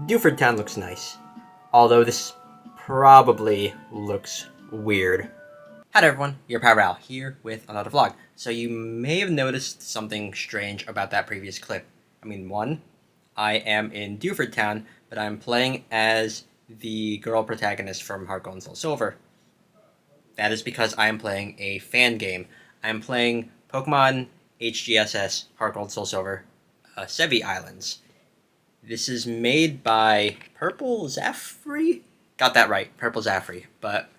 Dewford Town looks nice, although this probably looks weird. Hi there everyone, your Power Al here with another vlog. So you may have noticed something strange about that previous clip. One, I am in Dewford Town, but I'm playing as the girl protagonist from Heart Gold and Soul Silver. That is because I am playing a fan game. I am playing Pokémon HGSS Heart Gold Soul Silver Sevii Islands. This is made by Purple Zaffrey? Got that right, Purple Zaffrey. But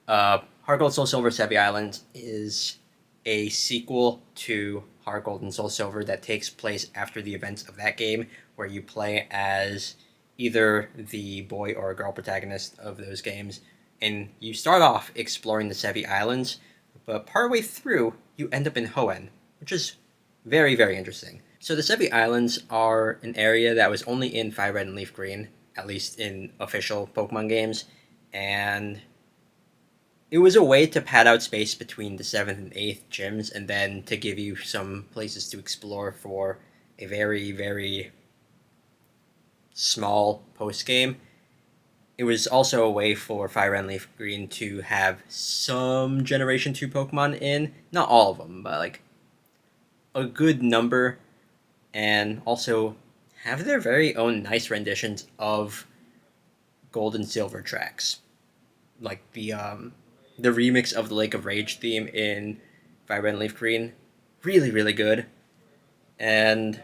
Heart Gold Soul Silver Sevii Islands is a sequel to Heart Gold and Soul Silver that takes place after the events of that game, where you play as either the boy or girl protagonist of those games, and you start off exploring the Sevii Islands, but partway through, you end up in Hoenn, which is very, very interesting. So the Sevii Islands are an area that was only in Fire Red and Leaf Green, at least in official Pokemon games, and it was a way to pad out space between the 7th and 8th gyms, and then to give you some places to explore for a very, very small post-game. It was also a way for Fire Red and Leaf Green to have some Generation 2 Pokemon in. Not all of them, but like a good number, and also have their very own nice renditions of Gold and Silver tracks. Like the remix of the Lake of Rage theme in Fire Red and Leaf Green. Really, really good. And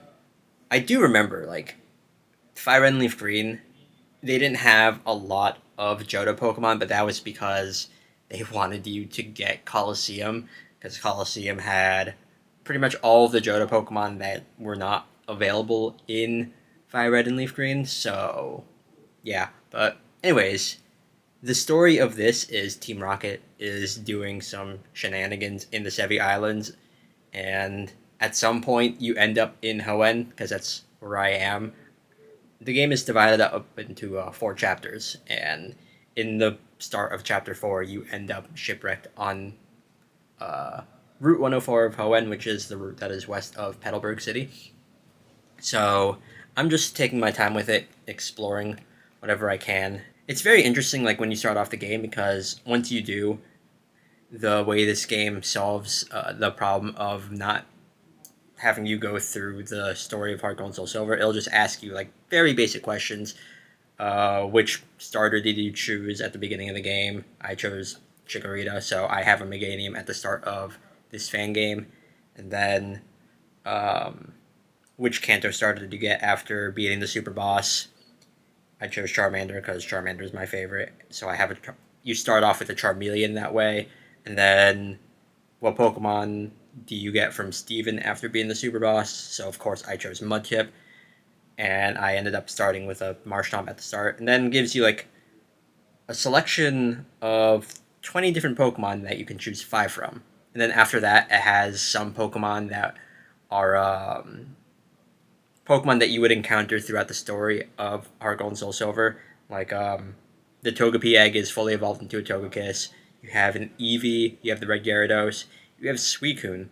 I do remember, like, Fire Red and Leaf Green, they didn't have a lot of Johto Pokemon, but that was because they wanted you to get Colosseum, because Colosseum had pretty much all of the Johto Pokemon that were not available in Fire Red and Leaf Green, so yeah. But anyways, the story of this is Team Rocket is doing some shenanigans in the Sevii Islands, and at some point you end up in Hoenn, because that's where I am. The game is divided up into 4 chapters, and in the start of Chapter 4, you end up shipwrecked on Route 104 of Hoenn, which is the route that is west of Petalburg City. So I'm just taking my time with it, exploring whatever I can. It's very interesting, like, when you start off the game, because once you do, the way this game solves the problem of not having you go through the story of Heart Gold and Soul Silver, it'll just ask you, like, very basic questions. Which starter did you choose at the beginning of the game? I chose Chikorita, so I have a Meganium at the start of this fan game. And then, which Kanto starter did you get after beating the super boss? I chose Charmander because Charmander is my favorite. So I have you start off with a Charmeleon that way, and then what Pokemon do you get from Steven after being the super boss? So of course I chose Mudkip, and I ended up starting with a Marshtomp at the start, and then gives you like a selection of 20 different Pokemon that you can choose 5 from. And then after that, it has some Pokemon that are Pokemon that you would encounter throughout the story of Heart Gold and Soul Silver. Like, the Togepi egg is fully evolved into a Togekiss. You have an Eevee, you have the Red Gyarados, you have Suicune.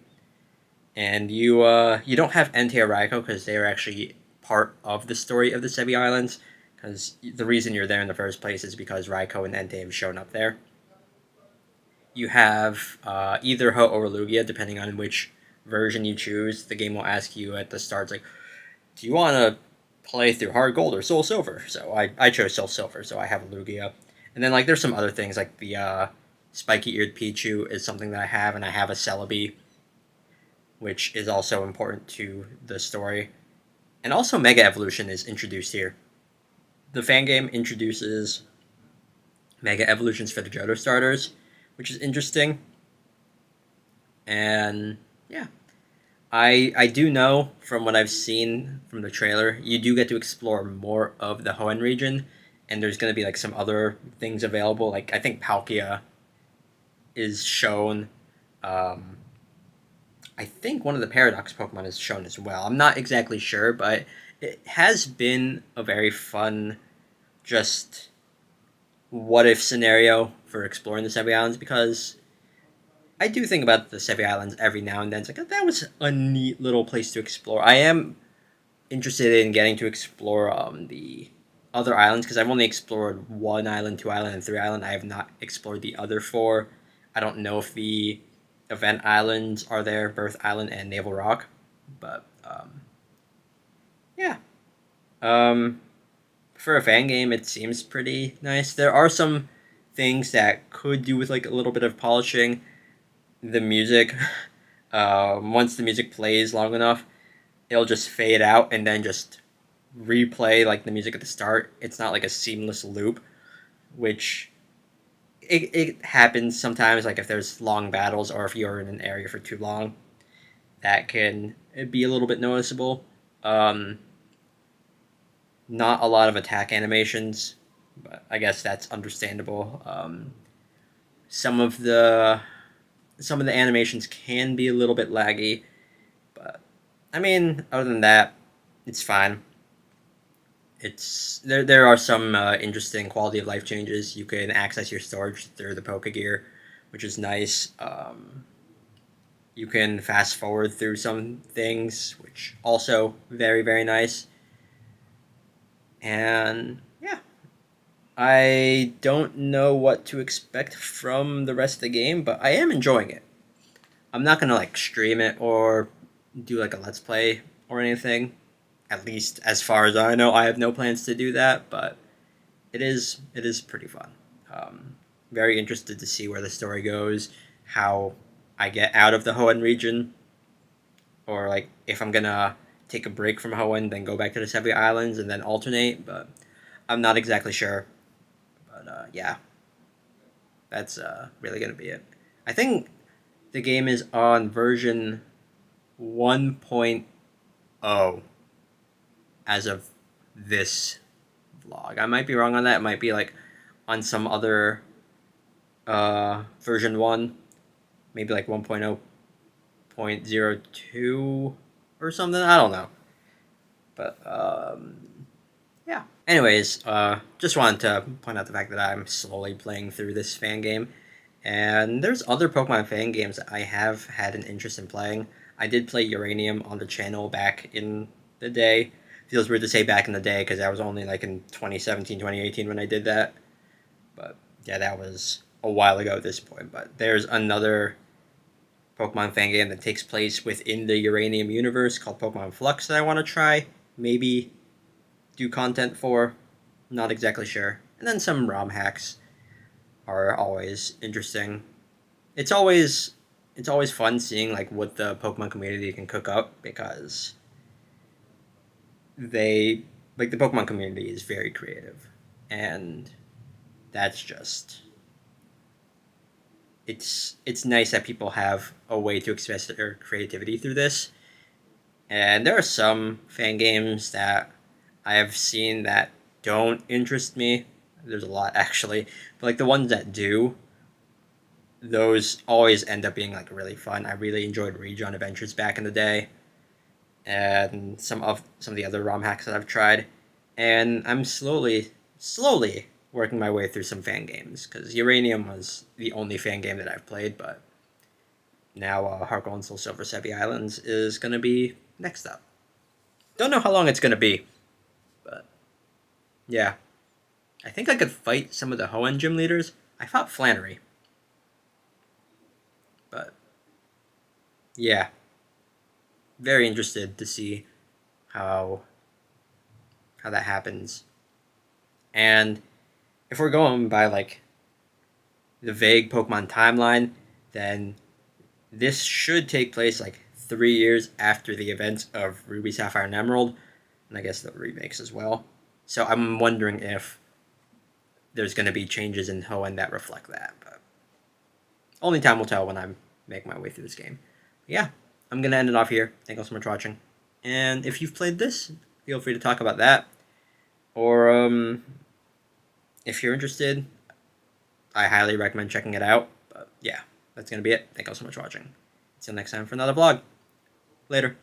And you don't have Entei or Raikou because they are actually part of the story of the Sevii Islands, because the reason you're there in the first place is because Raikou and Entei have shown up there. You have either Ho or Lugia, depending on which version you choose. The game will ask you at the start, like, do you want to play through Heart Gold or Soul Silver? So I chose Soul Silver, so I have a Lugia. And then, like, there's some other things, like the spiky-eared Pichu is something that I have, and I have a Celebi, which is also important to the story. And also Mega Evolution is introduced here. The fan game introduces Mega Evolutions for the Johto starters, which is interesting. And yeah. I do know from what I've seen from the trailer, you do get to explore more of the Hoenn region, and there's going to be like some other things available. Like, I think Palkia is shown. I think one of the Paradox Pokemon is shown as well. I'm not exactly sure, but it has been a very fun, just what-if scenario for exploring the Sevii Islands, because I do think about the Sevii Islands every now and then. It's like, oh, that was a neat little place to explore. I am interested in getting to explore the other islands, because I've only explored 1 island, 2 island, and 3 island. I have not explored the other 4. I don't know if the event islands are there, Birth Island and Naval Rock, but yeah. Um, for a fan game, it seems pretty nice. There are some things that could do with like a little bit of polishing. The music, once the music plays long enough, it'll just fade out and then just replay like the music at the start. It's not like a seamless loop, which it happens sometimes. Like if there's long battles or if you're in an area for too long, that can be a little bit noticeable. Um, Not a lot of attack animations, but I guess that's understandable. Some of the some of the animations can be a little bit laggy, but I mean, other than that, it's fine. It's there are some interesting quality of life changes. You can access your storage through the Pokegear, which is nice. You can fast forward through some things, which also very very nice. And yeah, I don't know what to expect from the rest of the game, but I am enjoying it. I'm not gonna like stream it or do like a let's play or anything. At least as far as I know, I have no plans to do that. But it is pretty fun. Very interested to see where the story goes, how I get out of the Hoenn region, or like if I'm gonna take a break from Hoenn, then go back to the Sevii Islands and then alternate. But I'm not exactly sure. But yeah, that's really gonna be it. I think the game is on version 1.0 as of this vlog. I might be wrong on that. It might be like on some other version 1, maybe like 1.0.02 or something. I don't know. But yeah. Anyways, just wanted to point out the fact that I'm slowly playing through this fan game. And there's other Pokemon fan games that I have had an interest in playing. I did play Uranium on the channel back in the day. Feels weird to say back in the day because I was only like in 2017, 2018 when I did that. But yeah, that was a while ago at this point. But there's another Pokemon fan game that takes place within the Uranium universe called Pokemon Flux that I want to try. Maybe do content for. Not exactly sure. And then some ROM hacks are always interesting. It's always fun seeing like what the Pokemon community can cook up because they like the Pokemon community is very creative, and that's just it's nice that people have a way to express their creativity through this. And there are some fan games that I have seen that don't interest me. There's a lot actually, but like the ones that do, those always end up being like really fun. I really enjoyed Region Adventures back in the day, and some of the other ROM hacks that I've tried, and I'm slowly working my way through some fan games because Uranium was the only fan game that I've played, but now Heart Gold and Soul Silver Sevii Islands is gonna be next up. Don't know how long it's gonna be, but yeah, I think I could fight some of the Hoenn gym leaders. I fought Flannery, but yeah, very interested to see how how that happens. And if we're going by like the vague Pokemon timeline, then this should take place like 3 years after the events of Ruby, Sapphire, and Emerald, and I guess the remakes as well. So I'm wondering if there's going to be changes in Hoenn that reflect that. But only time will tell when I make my way through this game. But yeah, I'm going to end it off here. Thank you all so much for watching. And if you've played this, feel free to talk about that. Or if you're interested, I highly recommend checking it out. But yeah, that's going to be it. Thank you all so much for watching. Until next time for another vlog. Later.